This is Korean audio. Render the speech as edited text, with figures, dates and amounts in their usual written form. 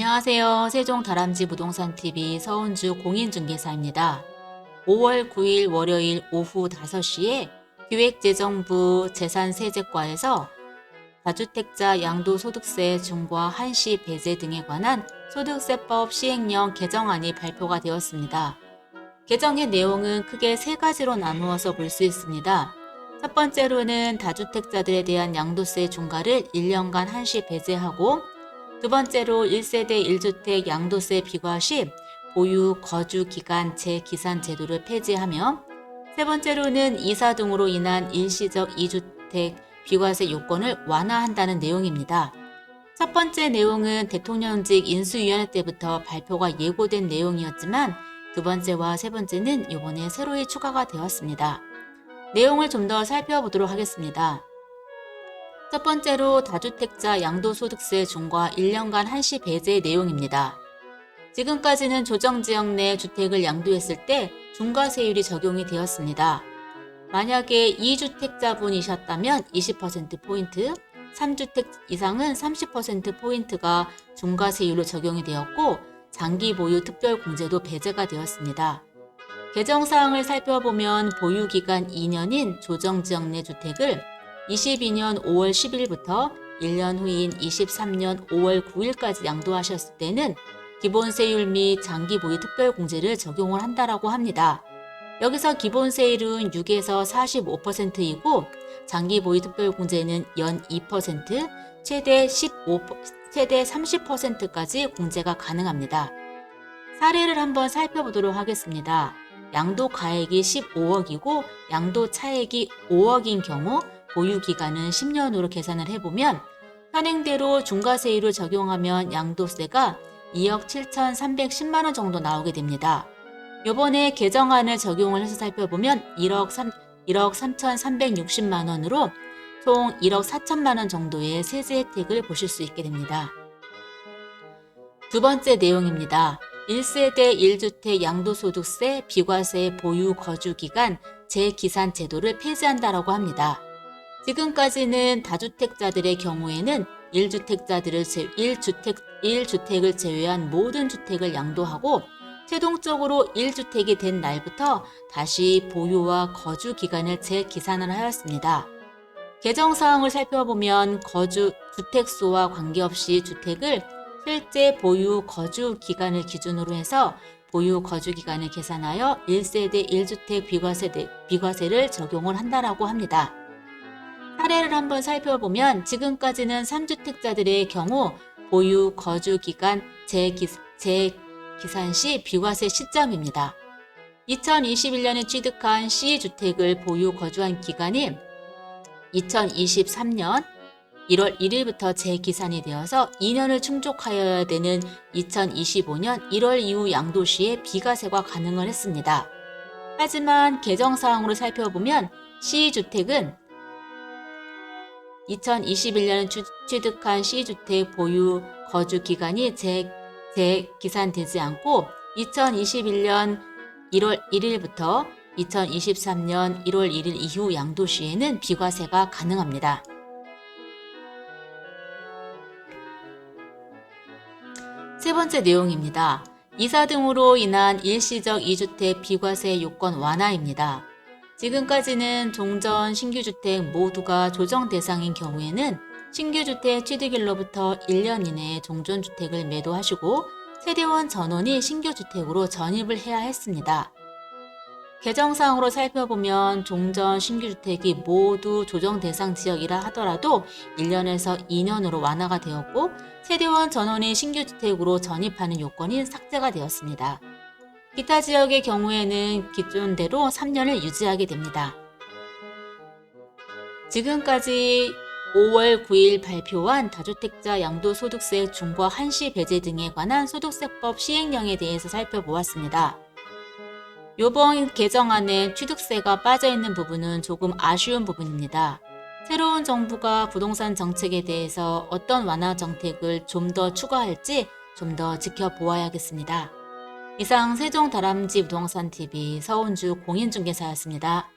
안녕하세요. 세종다람쥐 부동산TV 서은주 공인중개사입니다. 5월 9일 월요일 오후 5시에 기획재정부 재산세제과에서 다주택자 양도소득세 중과 한시 배제 등에 관한 소득세법 시행령 개정안이 발표가 되었습니다. 개정의 내용은 크게 세 가지로 나누어서 볼 수 있습니다. 첫 번째로는 다주택자들에 대한 양도세 중과를 1년간 한시 배제하고, 두 번째로 1세대 1주택 양도세 비과 시 보유 거주 기간 재기산 제도를 폐지하며, 세 번째로는 이사 등으로 인한 일시적 2주택 비과세 요건을 완화한다는 내용입니다. 첫 번째 내용은 대통령직 인수위원회 때부터 발표가 예고된 내용이었지만, 두 번째와 세 번째는 이번에 새로이 추가가 되었습니다. 내용을 좀 더 살펴보도록 하겠습니다. 첫 번째로 다주택자 양도소득세 중과 1년간 한시 배제의 내용입니다. 지금까지는 조정지역 내 주택을 양도했을 때 중과세율이 적용이 되었습니다. 만약에 2주택자분이셨다면 20%포인트, 3주택 이상은 30%포인트가 중과세율로 적용이 되었고, 장기 보유 특별공제도 배제가 되었습니다. 개정사항을 살펴보면 보유기간 2년인 조정지역 내 주택을 22년 5월 10일부터 1년 후인 23년 5월 9일까지 양도하셨을 때는 기본세율 및 장기 보유 특별공제를 적용을 한다라고 합니다. 여기서 기본세율은 6에서 45%이고 장기 보유 특별공제는 연 2%, 최대 30%까지 공제가 가능합니다. 사례를 한번 살펴보도록 하겠습니다. 양도 가액이 15억이고 양도 차액이 5억인 경우 보유기간은 10년으로 계산을 해보면 현행대로 중과세율을 적용하면 양도세가 2억 7,310만원 정도 나오게 됩니다. 이번에 개정안을 적용을 해서 살펴보면 1억 3,360만원으로 총 1억 4천만원 정도의 세제 혜택을 보실 수 있게 됩니다. 두 번째 내용입니다. 1세대 1주택 양도소득세 비과세 보유 거주기간 재기산 제도를 폐지한다라고 합니다. 지금까지는 다주택자들의 경우에는 1주택을 제외한 모든 주택을 양도하고 최종적으로 1주택이 된 날부터 다시 보유와 거주 기간을 재기산을 하였습니다. 개정사항을 살펴보면 주택수와 관계없이 주택을 실제 보유 거주 기간을 기준으로 해서 보유 거주 기간을 계산하여 1세대 1주택 비과세를 적용을 한다라고 합니다. 사례를 한번 살펴보면 지금까지는 3주택자들의 경우 보유 거주 기간 재기산 시 비과세 시점입니다. 2021년에 취득한 C주택을 보유 거주한 기간이 2023년 1월 1일부터 재기산이 되어서 2년을 충족하여야 되는 2025년 1월 이후 양도 시에 비과세가 가능을 했습니다. 하지만 개정사항으로 살펴보면 C주택은 2021년 취득한 C주택 보유 거주 기간이 재기산되지 않고 2021년 1월 1일부터 2023년 1월 1일 이후 양도 시에는 비과세가 가능합니다. 세 번째 내용입니다. 이사 등으로 인한 일시적 2주택 비과세 요건 완화입니다. 지금까지는 종전 신규주택 모두가 조정 대상인 경우에는 신규주택 취득일로부터 1년 이내에 종전주택을 매도하시고 세대원 전원이 신규주택으로 전입을 해야 했습니다. 개정사항으로 살펴보면 종전 신규주택이 모두 조정 대상 지역이라 하더라도 1년에서 2년으로 완화가 되었고 세대원 전원이 신규주택으로 전입하는 요건이 삭제가 되었습니다. 기타 지역의 경우에는 기존대로 3년을 유지하게 됩니다. 지금까지 5월 9일 발표한 다주택자 양도소득세 중과 한시 배제 등에 관한 소득세법 시행령에 대해서 살펴보았습니다. 이번 개정안에 취득세가 빠져있는 부분은 조금 아쉬운 부분입니다. 새로운 정부가 부동산 정책에 대해서 어떤 완화 정책을 좀 더 추가할지 좀 더 지켜보아야겠습니다. 이상 세종다람쥐 부동산TV 서은주 공인중개사였습니다.